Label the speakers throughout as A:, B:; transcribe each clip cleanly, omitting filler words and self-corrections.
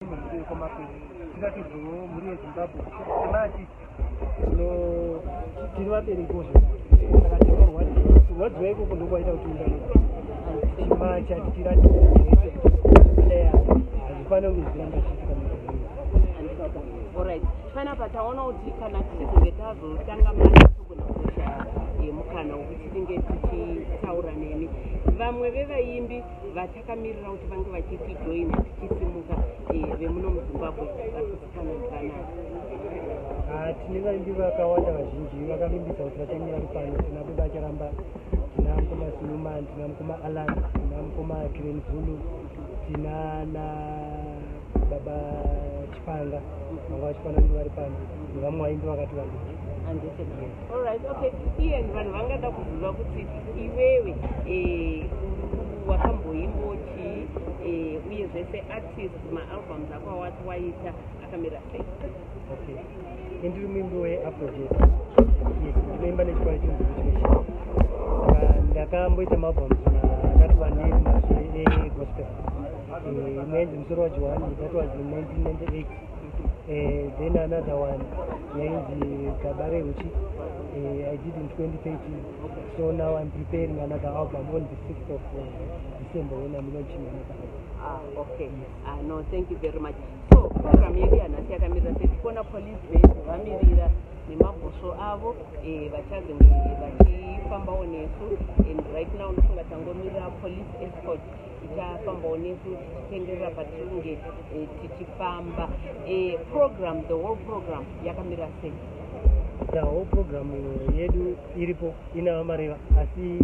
A: Alright, fana pataona kuti kana tizinge tazotanga mukana wokuti tinge tichitaura nemi vamwe vevaimbi vatakamirira kuti vange vachitijoina tichisimuka vemuno muZimbabwe varikusikana
B: tine vaimbi vakawanda vazhinji vakavimbisa kuti vachange vari pano. Tina Buda Charamba, tina mukoma Sunuman, tina mukoma Alan, tina mukoma Kiren Zulu, tina na Baba Chipanga, vanga Chipanga ndi vari pano, nevamwe vaimbi vakati vanhu.
A: Alright, okay. Ian vanhu vangada kuziva kuti iwewe wakamboimbochi uye zvese artist maalbums ako awati waita akamira sei?
B: Okay. Ndiri muimbi weAfroJazz. Yes, ndinoimba nechikwacho chinzivishesha. Saka ndakamboita maalbums akati wandiri mashure egospel. Imwenzi musoro wacho one, that was in 1998. Then another one, yainzi Kabare Uchi, I did in 2013. So now I'm preparing another album on the 6th of December when I'm launching another album.
A: Okay. No, thank you very much. So, program yedu yanasi yakamira sei tikona police base vamirira nemabhosvo avo vachazenge vachifambawo nesu, and right now ndofunga tangomirira police escort ichafambawo nesu tichitenderera patinenge tichifamba. Program, the whole program yakamira sei?
B: The whole program yedu iripo ina mareva asi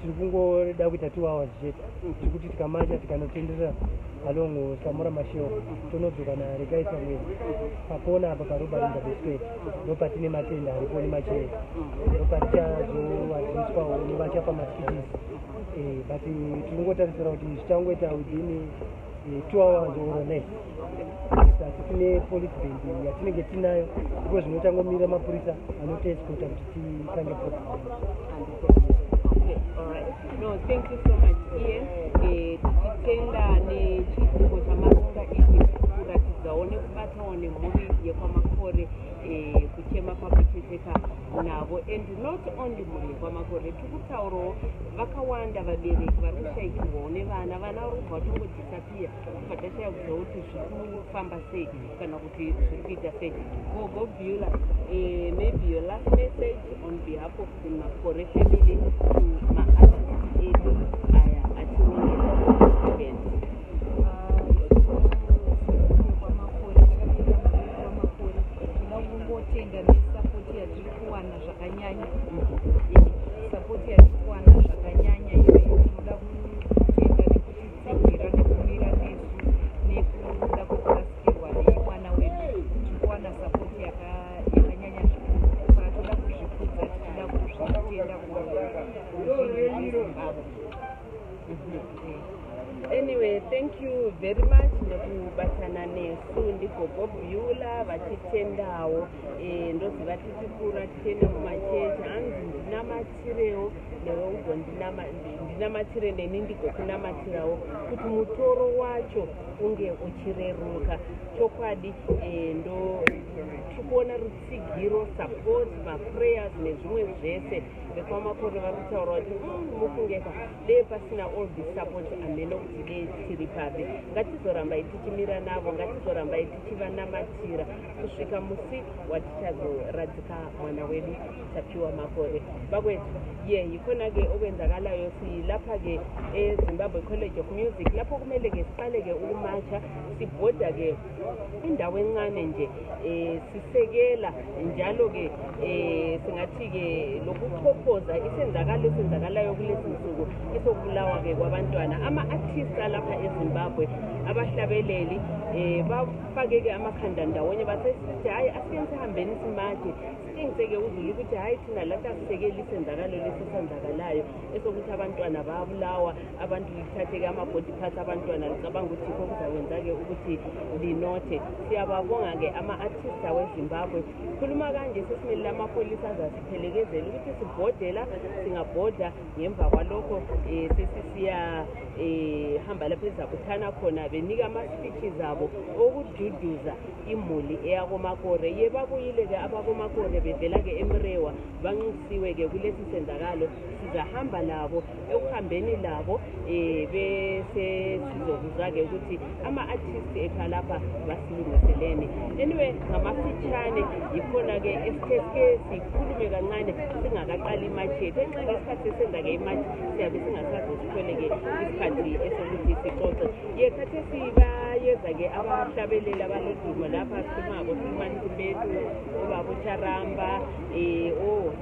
B: tiri kungoda kuita 2 hours chete. Tikuti tikamacha tikanotenderera along Samora Masheo tonodzoka naRegai Samuel pakona apa paRobarinda Bestway ndopatine matenda aripo nemachero ndopatichazowadzidziswawo nevachapa masikitisi. But tiringotarisira kuti zvichangoita within 2 hours or less. Asi tine police band yatinenge tinayo ndiko zvinotangomira mapurisa anoteescota kuti tikange program.
A: Alright. No, thank you so much, Ian. Tichitenda nechidziko chamaronga ichi kuratidzawo nekubatawo nemhuri yekwaMakore kuchema pakuchezeka navo, and not only mhuri yekwaMakore, tikutaurawo vakawanda vabereki vari kushaikirwawo nevana varikubva tongodisappear patashaya kuziva kuti zviri kufamba sei kana kuti zviri kuita sei. Bob Beulah, maybe your last message on behalf of the Makore family to ma-others edu aya atinenge
C: tenda nesapoti yatiri kuwana zvakanyanya. Sapoti yatiri kuwana zvakanyanya iyoyo tinoda kutenda nekutitsigira nekumira nesu nekuda kwekurasikirwa nemwana wedu. Tiri kuwana sapoti yakanyanya zvikuru, saka toda kuzvikudza, tichida kuzvitenda kuZimbabwe.
A: Anyway, thank you very much nekubatana nesu. Ndiko Bob Beulah vachitendawo ndoziva tichikura tichienda mumachechi hanzi ndinamatirewo newe ndinamatire neni ndigokunamatirawo kuti mutoro wacho unge uchireruka. Chokwadi ndo tikuona rutsigiro, support, maprayers nezvimwe zvese vekwaMakore vari kutaura kuti mufungeka dei pasina all the support ameno kuti dei tiri papi. Ngatizorambai tichimira navo, ngatizorambai tichivanamatira kusvika musi watichazoradzika mwana wedu Tapiwa Makore. Bakwethu yikhona-ke okwenzakalayo silapha-ke eZimbabwe College of Music lapho kumele-ke siqale-ke ukumatsha sibhoda-ke indawo encane nje sisekela njalo-ke singathi-ke lokuchophoza isenzakalo esenzakalayo kulezi nsuku isokubulawa-ke kwabantwana. Ama-artists alapha eZimbabwe abahlabeleli bafake-ke amakhanda ndawonye basesithi hayi asike sihambeni simatshe sitshengise-ke uzulu ukuthi hayi thina lathi asisekeli isenzakalo lesi esenzakalayo esokuthi abantwana bayabulawa, abantu lithathe-ke ama-body parts abantwana licabanga ukuthi yikho kuzakwenza-ke ukuthi linothe. Siyababonga-ke ama-artists aweZimbabwe. Khuluma kanje sesimele amapholisa azasiphelekezela ukuthi sibhodela singabhoda ngemva kwalokho sesisiya hamba lapho ezabuthana khona benika ama-speeches abo okududuza imuli eyakomakore. Ye babuyile-ke abakomakore bevela-ke eMrewa banxusiwe-ke kulesi senzakalo. Sizahamba labo ekuhambeni labo bese sizobuza-ke ukuthi ama-artist ethu lapha basilungiselene. Anyway, ngamafitshane yikhona-ke esithe sikhulume kancane singakaqali imatch yethu. Enxa ngesikhathi esenza-ke imatch siyabe singasazi sithole-ke isikhathi esokuthi sixoxe. Ye khathi sibayeza-ke abahlabeleli abaloduma lapha simako simanisi bethu obaba uCharamba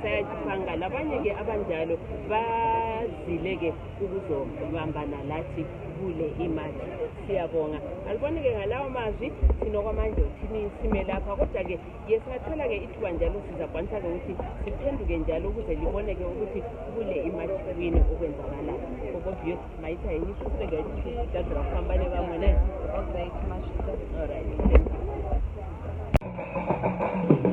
A: Sayajipanga labanye-ke abanjalo bazile-ke ukuzobambana lathi kule imatch. Siyabonga. Alibone-ke ngalawo mazwi sinokwamanje uthini sime lapha kodwa-ke singathola-ke ithuba njalo sizakwanisa-ke ukuthi siphenduke njalo ukuze libone-ke ukuthi kule imatch kwini okwenzakalayo. Obvious mayitha yini isuseke dadra kuhambane bamwe ne? All right. Thank you.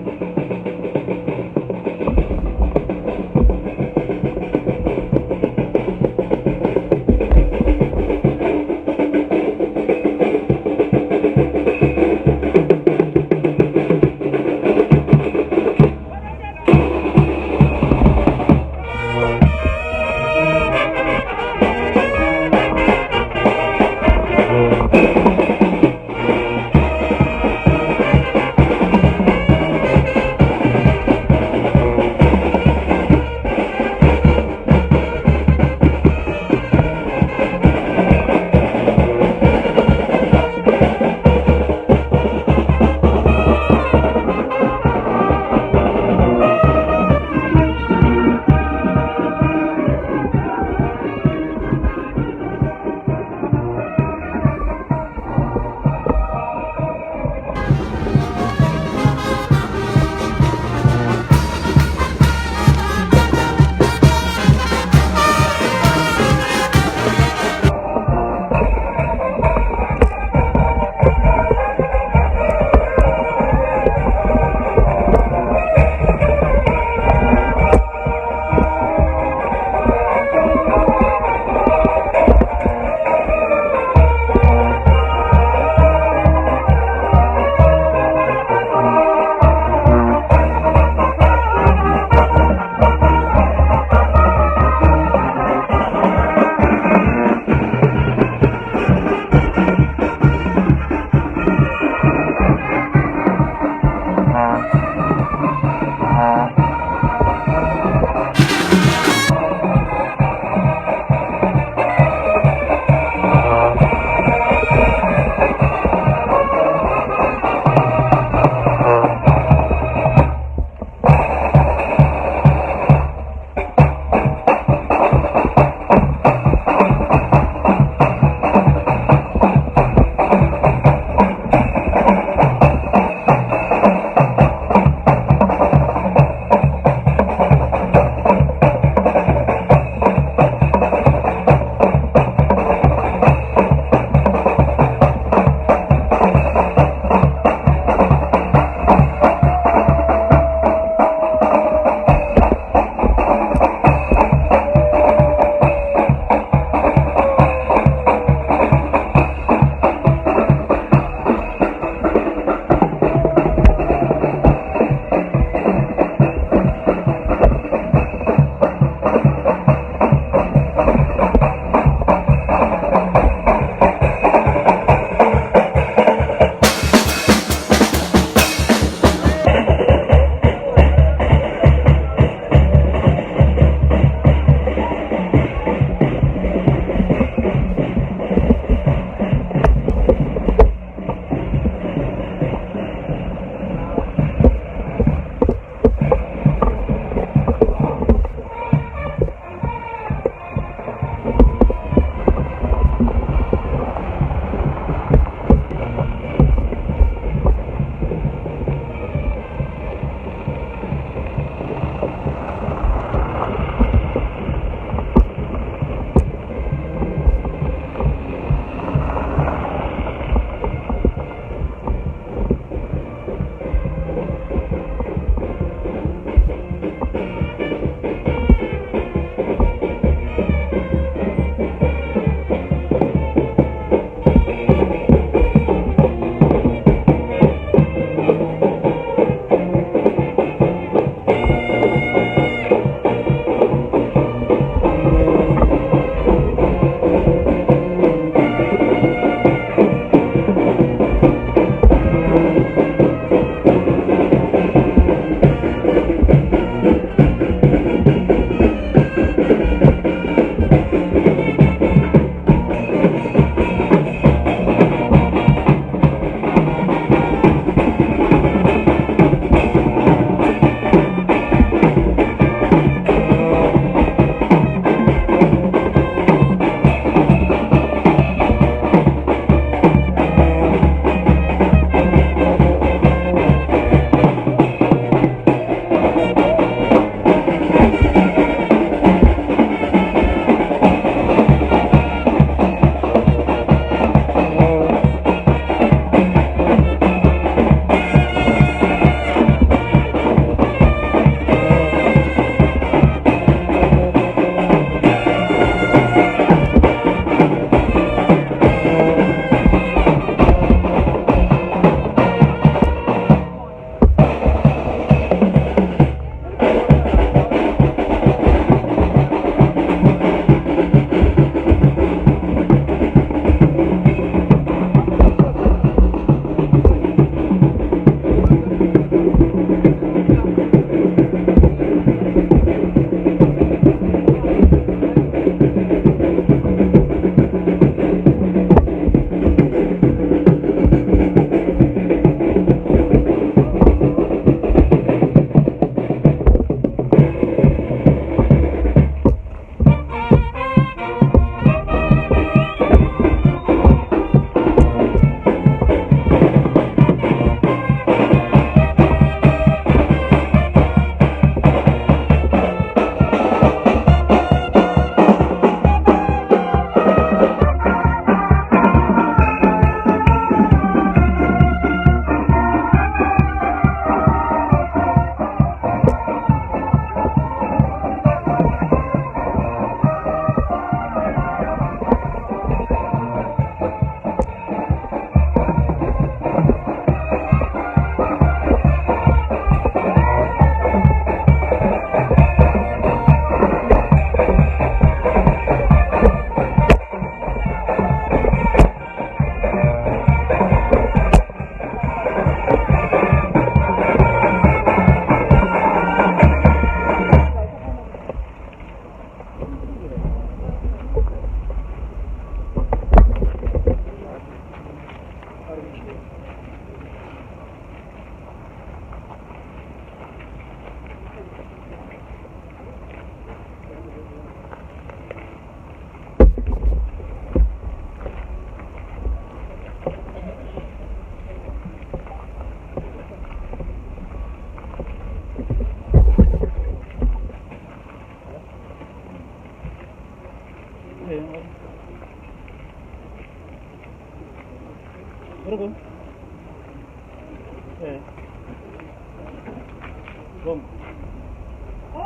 D: Oh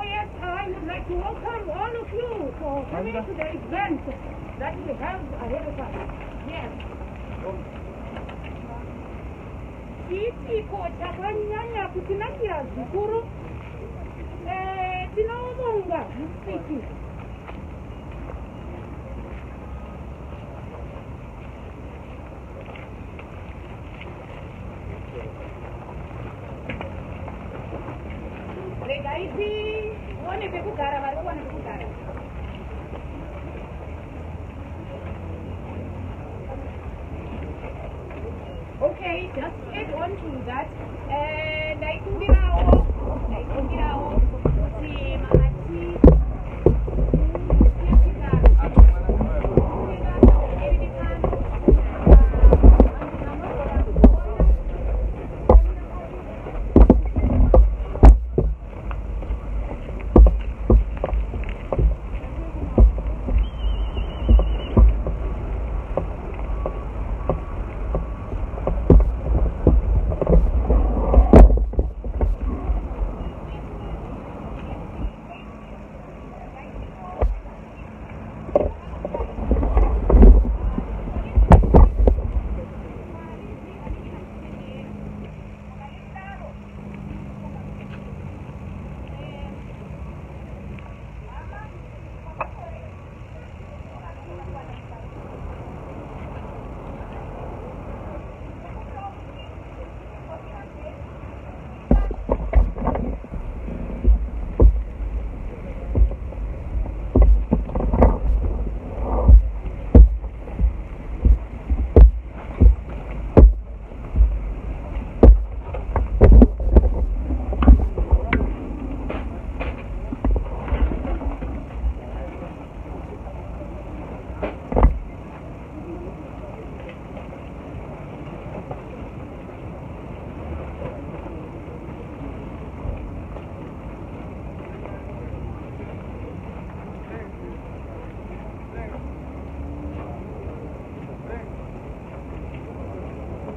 D: yes, I would like to welcome all of you for coming to the event that we have ahead of us. Yes. Chiitiko chakanyanya kutinakira zvikuru. Tinoonga musiki. Regaiti, one pekugara, vari kuwana pekugara. Okay, just add on to that. Ndaikumbirawo kuti mamati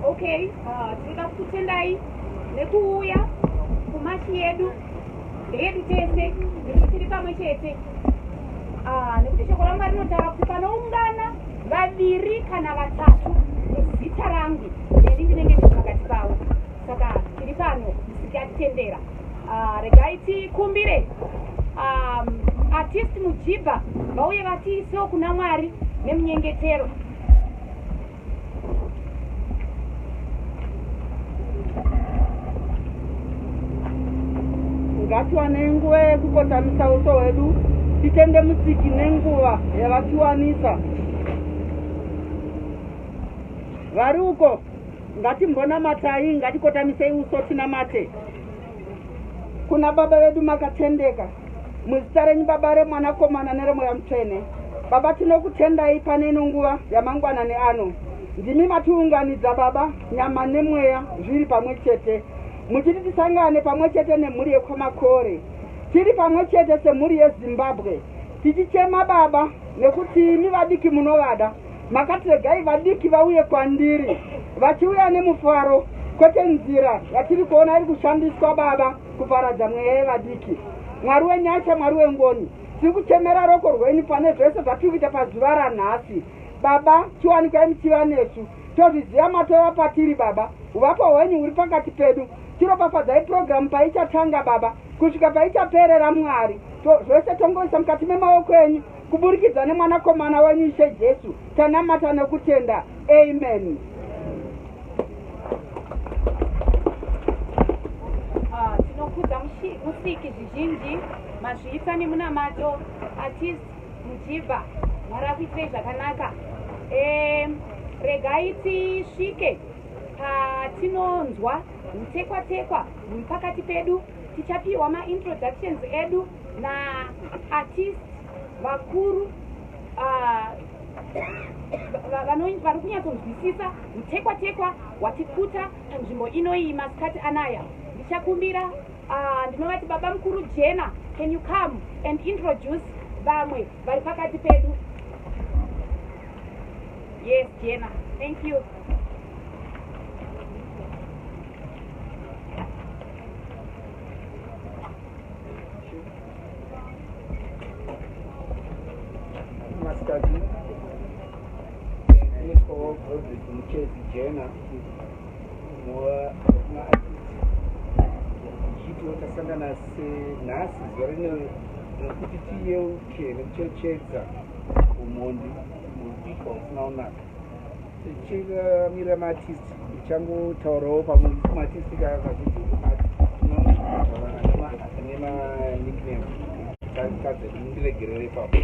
D: Okay, tinoda kutendai nekuuya kumashi yedu ndeyedu tese nekuti tiri pamwe chete. Nekuti shoko raMwari rinotaura kuti panoungana vaviri kana vatatu nezita rangu ndini ndinenge ndiri pakati pavo. Saka tiri pano tisikatitendera. Regai tikumbire artist mujibha vauye vatiisewo kuna Mwari nemunyengetero.
E: ngatiwa nenguva yekukotamisa uso hwedu titende musiki nenguva yavatiwanisa. Vari uko ngatimbonamatai, ngatikotamisa uso tinamate kuna Baba vedu makatendeka, muzita renyu Baba, reMwanakomana nereMweya Mutsvene. Baba, tinokutendai pane ino nguva yamangwanani ano. Ndimi matiunganidza Baba, nyama nemweya zviri pamwe chete, muchiti tisangane pamwe chete nemhuri yeKwamakore, tiri pamwe chete semhuri yeZimbabwe, tichichema Baba nekuti imi vadiki munovada. Makati regai vadiki vauye kwandiri vachiuya nemufaro, kwete nzira yatiri kuona iri kushandiswa Baba kuparadza mweya yevadiki. Mwari wenyasha, Mwari wengoni, tiri kuchemera roko rwenyu pane zvese zvatikuita pazuva ranhasi. Baba, chiwanikai muchiva nesu, tozviziva matova patiri Baba, uvapo hwenyu huri pakati pedu. Tiropafadzai programu paichatanga Baba kusvika paichaperera Mwari. Zvose tongoisa mukati memaoko enyu kuburikidza neMwanakomana wenyu Ishe Jesu. Tanamata nekutenda. Amen.
C: Tinokudza musiki zvizhinji, mazviita nemunamato, artist mujibha, Mwari akuitirei zvakanaka. Regai tisvike patinonzwa mutekwa-tekwa pakati pedu. Tichapiwa ma-introductions edu na artist vakuru vari kunyatsonzwisisa mutekwa-tekwa watikuta panzvimbo inoyi masikati anaya. Ndichakumbira ndinovati Baba Mukuru Jena, can you come and introduce vamwe vari pakati pedu? Yes, Jena, thank you.
F: Jena tasangana senhasi zuva rino rekuti tiyeuke nekucherechedza umondi mubika usina kunaka tichikamira maartisti tichangotaurawo pamwe maartisti kakuti nema nickname kadze ndiregerere papo